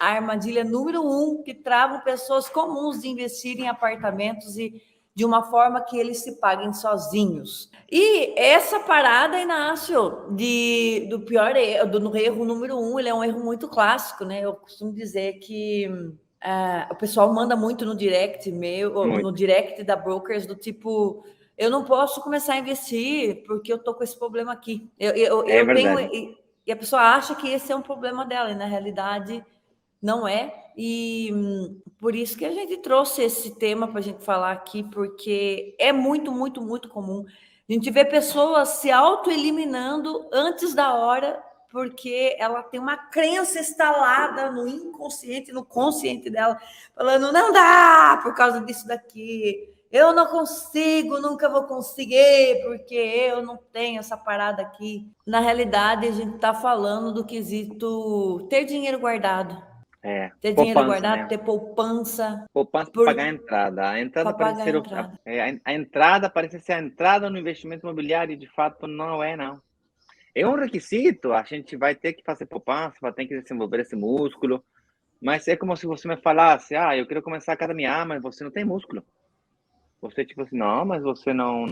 a armadilha número 1 que trava pessoas comuns de investir em apartamentos e de uma forma que eles se paguem sozinhos. E essa parada, Inácio, do pior erro, do erro número 1, ele é um erro muito clássico, né? Eu costumo dizer que o pessoal manda muito no direct no direct da Brokers, do tipo, eu não posso começar a investir porque eu tô com esse problema aqui. Eu tenho, e a pessoa acha que esse é um problema dela, e na realidade não é. E por isso que a gente trouxe esse tema para a gente falar aqui, porque é muito, muito, muito comum. A gente vê pessoas se auto-eliminando antes da hora, porque ela tem uma crença instalada no inconsciente, no consciente dela, falando, não dá por causa disso daqui, eu não consigo, nunca vou conseguir, porque eu não tenho essa parada aqui. Na realidade, a gente está falando do quesito ter dinheiro guardado. Ter dinheiro guardado, né? Ter poupança. Poupança para pagar a entrada. A entrada parece ser a entrada parece ser a entrada no investimento imobiliário, e de fato não é, não. É um requisito, a gente vai ter que fazer poupança, vai ter que desenvolver esse músculo, mas é como se você me falasse, eu quero começar a academia, mas você não tem músculo. Você, tipo assim, não, mas você não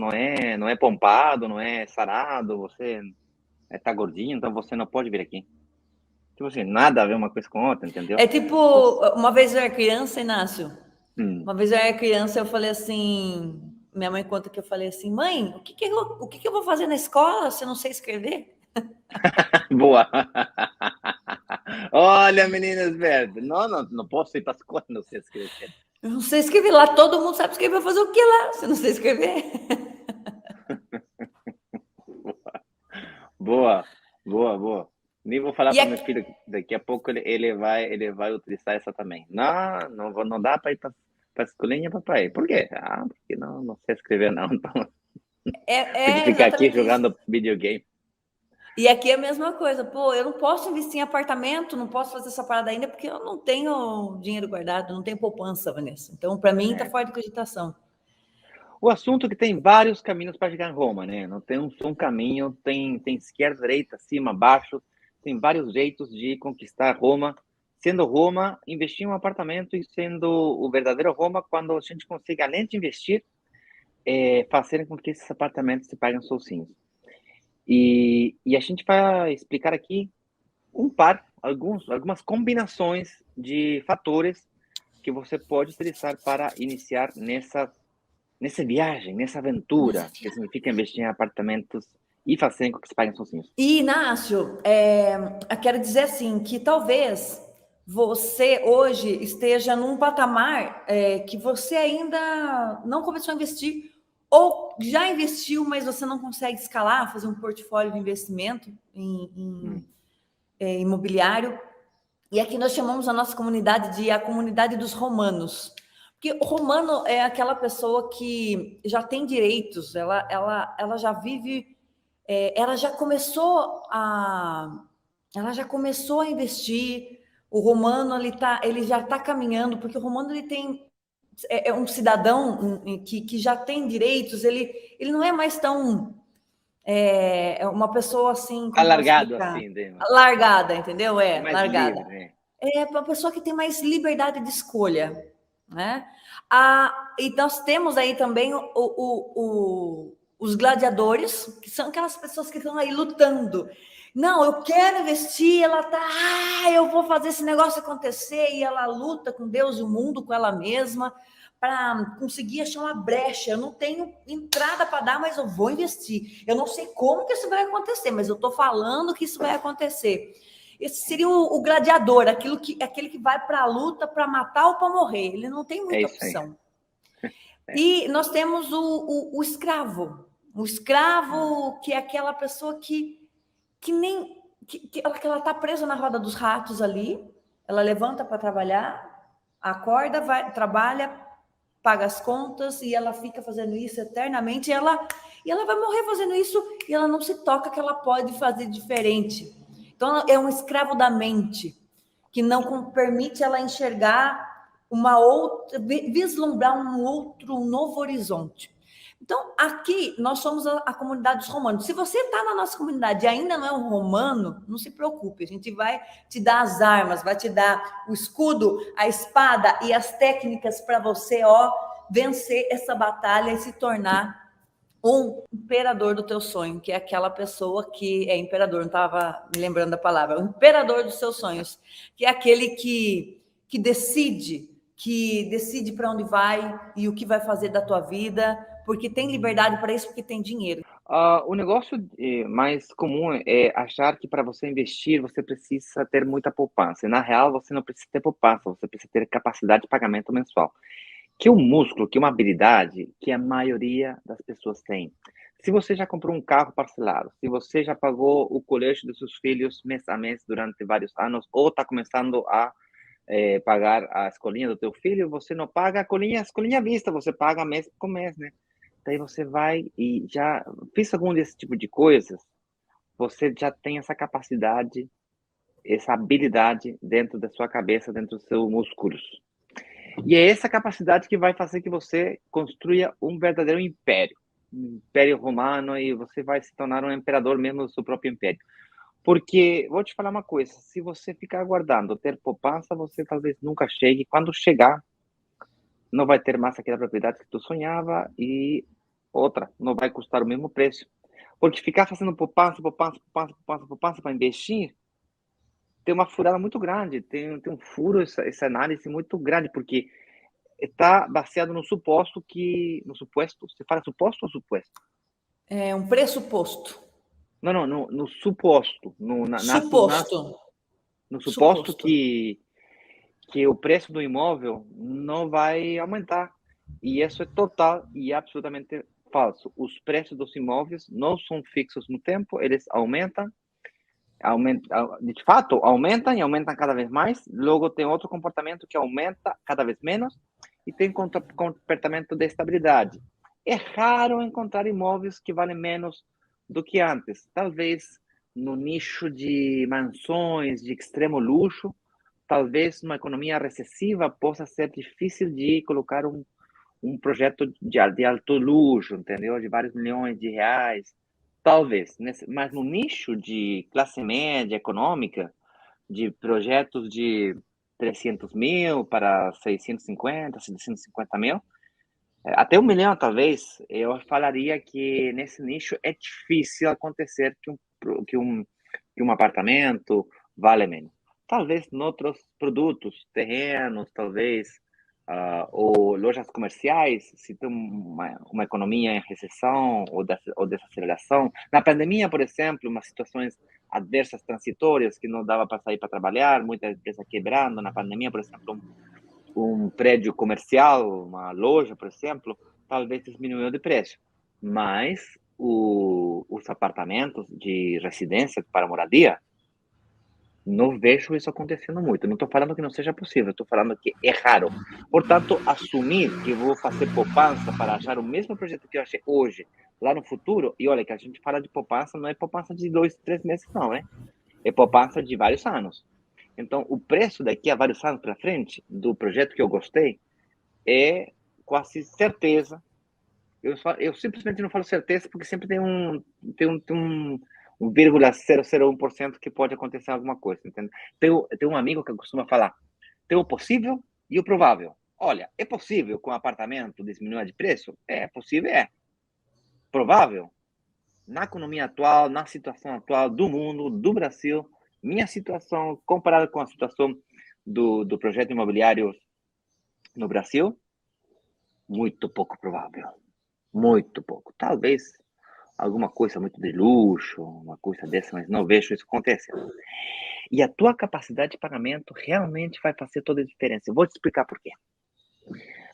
é pompado, não é sarado, você tá gordinho, então você não pode vir aqui. Tipo assim, nada a ver uma coisa com outra, entendeu? É tipo, uma vez eu era criança, Inácio, uma vez eu era criança, eu falei assim, minha mãe conta que eu falei assim, mãe, o que eu vou fazer na escola se eu não sei escrever? Boa! Olha, meninas verdes, não posso ir para a escola, não sei escrever. Eu não sei escrever, lá todo mundo sabe escrever, vai fazer o que lá, se não sei escrever? Boa. Nem vou falar para meu filho, daqui a pouco ele vai utilizar essa também. Não dá para ir para a escolinha, papai. Por quê? Porque não sei escrever, não. Então, tem que ficar aqui jogando videogame. E aqui é a mesma coisa. Pô, eu não posso investir em apartamento, não posso fazer essa parada ainda, porque eu não tenho dinheiro guardado, não tenho poupança, Vanessa. Então, para mim, tá fora de cogitação. O assunto é que tem vários caminhos para chegar em Roma, né? Não tem um caminho, tem esquerda, direita, cima, baixo. Tem vários jeitos de conquistar Roma. Sendo Roma, investir em um apartamento, e sendo o verdadeiro Roma, quando a gente consegue, além de investir, fazer com que esses apartamentos se paguem sozinhos. E a gente vai explicar aqui algumas combinações de fatores que você pode utilizar para iniciar nessa viagem, nessa aventura, que significa investir em apartamentos e fazer com que se paguem sozinhos. E, Inácio, eu quero dizer assim, que talvez você hoje esteja num patamar que você ainda não começou a investir, ou já investiu, mas você não consegue escalar, fazer um portfólio de investimento em imobiliário. E aqui nós chamamos a nossa comunidade de a comunidade dos romanos. Porque o romano é aquela pessoa que já tem direitos, ela já vive, ela já começou a investir. O romano ele já está caminhando, porque o romano ele tem é um cidadão que já tem direitos, ele não é mais tão é uma pessoa assim, alargado assim, largada, entendeu? Mais largada. Livre, né? É uma pessoa que tem mais liberdade de escolha, né? E nós temos aí também os gladiadores, que são aquelas pessoas que estão aí lutando. Não, eu quero investir, ela tá, eu vou fazer esse negócio acontecer, e ela luta com Deus e o mundo, com ela mesma, para conseguir achar uma brecha. Eu não tenho entrada para dar, mas eu vou investir. Eu não sei como que isso vai acontecer, mas eu estou falando que isso vai acontecer. Esse seria o gladiador, aquele que vai para a luta para matar ou para morrer. Ele não tem muita opção. E nós temos o escravo. O escravo, que é aquela pessoa que ela está presa na roda dos ratos ali. Ela levanta para trabalhar, acorda, vai, trabalha, paga as contas, e ela fica fazendo isso eternamente. E ela vai morrer fazendo isso, e ela não se toca que ela pode fazer diferente. Então, é um escravo da mente, que não permite ela enxergar vislumbrar um novo horizonte. Então, aqui, nós somos a comunidade dos romanos. Se você está na nossa comunidade e ainda não é um romano, não se preocupe, a gente vai te dar as armas, vai te dar o escudo, a espada e as técnicas para você, vencer essa batalha e se tornar um imperador do teu sonho, que é aquela pessoa que é imperador, não estava me lembrando da palavra, o imperador dos seus sonhos, que é aquele que decide para onde vai e o que vai fazer da tua vida, porque tem liberdade para isso, porque tem dinheiro. O negócio mais comum é achar que para você investir, você precisa ter muita poupança. E, na real, você não precisa ter poupança, você precisa ter capacidade de pagamento mensual, que é um músculo, que é uma habilidade que a maioria das pessoas tem. Se você já comprou um carro parcelado, se você já pagou o colégio dos seus filhos mês a mês durante vários anos, ou está começando a pagar a escolinha do teu filho, você não paga a escolinha à vista, você paga mês com mês, né? Daí você vai e já fez algum desse tipo de coisas, você já tem essa capacidade, essa habilidade dentro da sua cabeça, dentro dos seus músculos. E é essa capacidade que vai fazer que você construa um verdadeiro império, um império romano, e você vai se tornar um imperador mesmo do seu próprio império. Porque, vou te falar uma coisa, se você ficar aguardando ter poupança, você talvez nunca chegue. Quando chegar, não vai ter mais aquela propriedade que tu sonhava e outra, não vai custar o mesmo preço. Porque ficar fazendo poupança para investir, tem uma furada muito grande, tem um furo, essa análise muito grande, porque está baseado no suposto no suposto, você fala suposto ou suposto? É um pressuposto. Não, no suposto, Suposto. no suposto Suposto. que o preço do imóvel não vai aumentar. E isso é total e absolutamente falso. Os preços dos imóveis não são fixos no tempo, eles de fato, aumentam e aumentam cada vez mais. Logo, tem outro comportamento que aumenta cada vez menos e tem comportamento de estabilidade. É raro encontrar imóveis que valem menos do que antes. Talvez no nicho de mansões de extremo luxo, talvez numa economia recessiva possa ser difícil de colocar um projeto de alto luxo, entendeu? De vários milhões de reais. Talvez, mas no nicho de classe média econômica, de projetos de 300 mil para 650, 750 mil, até 1 milhão talvez, eu falaria que nesse nicho é difícil acontecer que um apartamento vale menos. Talvez em outros produtos, terrenos, talvez, ou lojas comerciais, se tem uma economia em recessão ou desaceleração. Na pandemia, por exemplo, umas situações adversas transitórias que não dava para sair para trabalhar, muita empresa quebrando. Na pandemia, por exemplo, um prédio comercial, uma loja, por exemplo, talvez diminuiu de preço. Mas os apartamentos de residência para moradia, não vejo isso acontecendo muito. Não estou falando que não seja possível, estou falando que é raro. Portanto, assumir que vou fazer poupança para achar o mesmo projeto que eu achei hoje, lá no futuro, e olha que a gente fala de poupança, não é poupança de 2, 3 meses, não, né? É poupança de vários anos. Então, o preço daqui a vários anos para frente, do projeto que eu gostei, é quase certeza. Eu simplesmente não falo certeza porque sempre tem um 0,001% que pode acontecer alguma coisa, entende? Tem um amigo que costuma falar, tem o possível e o provável. Olha, é possível com o apartamento diminuir de preço? É possível, é. Provável? Na economia atual, na situação atual do mundo, do Brasil, minha situação comparada com a situação do projeto imobiliário no Brasil, muito pouco provável. Muito pouco. Talvez alguma coisa muito de luxo, uma coisa dessa, mas não vejo isso acontecendo. E a tua capacidade de pagamento realmente vai fazer toda a diferença. Eu vou te explicar por quê.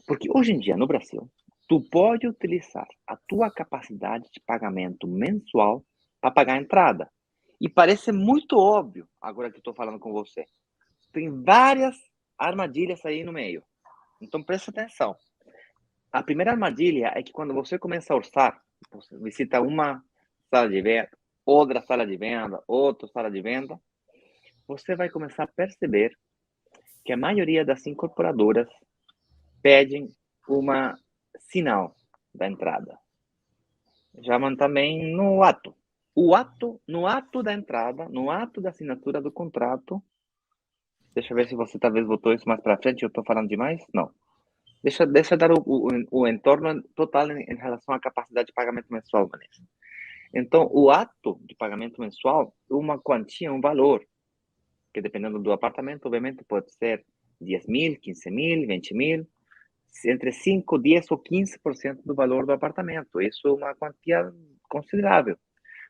Porque hoje em dia, no Brasil, tu pode utilizar a tua capacidade de pagamento mensual para pagar a entrada. E parece muito óbvio agora que estou falando com você. Tem várias armadilhas aí no meio. Então presta atenção. A primeira armadilha é que quando você começa a orçar, você visita uma sala de venda, outra sala de venda, outra sala de venda, você vai começar a perceber que a maioria das incorporadoras pedem uma sinal da entrada. Chamam também no ato. No ato da entrada, no ato da assinatura do contrato. Deixa eu ver se você talvez botou isso mais para frente. Eu estou falando demais? Não. Deixa eu dar o entorno total em relação à capacidade de pagamento mensual, Vanessa. Então, o ato de pagamento mensual, uma quantia, um valor, que dependendo do apartamento, obviamente pode ser 10 mil, 15 mil, 20 mil, entre 5, 10 ou 15% do valor do apartamento. Isso é uma quantia considerável.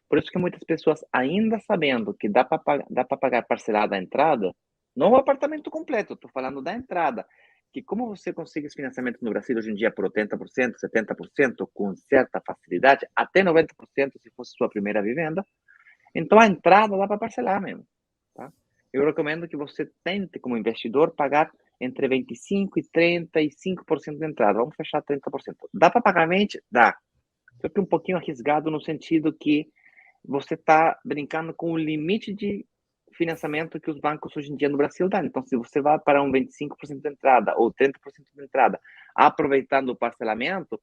Por isso que muitas pessoas, ainda sabendo que dá para pagar parcelada a entrada, não o apartamento completo, estou falando da entrada, que como você consegue esse financiamento no Brasil hoje em dia por 80%, 70%, com certa facilidade, até 90% se fosse sua primeira vivenda, então a entrada dá para parcelar mesmo. Tá? Eu recomendo que você tente, como investidor, pagar entre 25% e 35% de entrada. Vamos fechar 30%. Dá para pagar 20%? Dá. Só que um pouquinho arriscado no sentido que você está brincando com o limite de financiamento que os bancos hoje em dia no Brasil dão. Então, se você vai para um 25% de entrada ou 30% de entrada, aproveitando o parcelamento,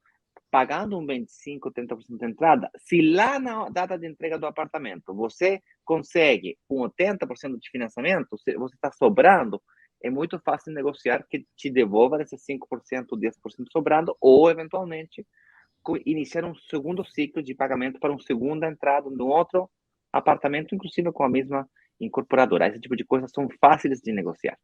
pagando um 25%, 30% de entrada, se lá na data de entrega do apartamento você consegue um 80% de financiamento, você está sobrando, é muito fácil negociar que te devolva esses 5%, 10% sobrando, ou eventualmente iniciar um segundo ciclo de pagamento para uma segunda entrada no outro apartamento, inclusive com a mesma incorporadora. Esse tipo de coisas são fáceis de negociar.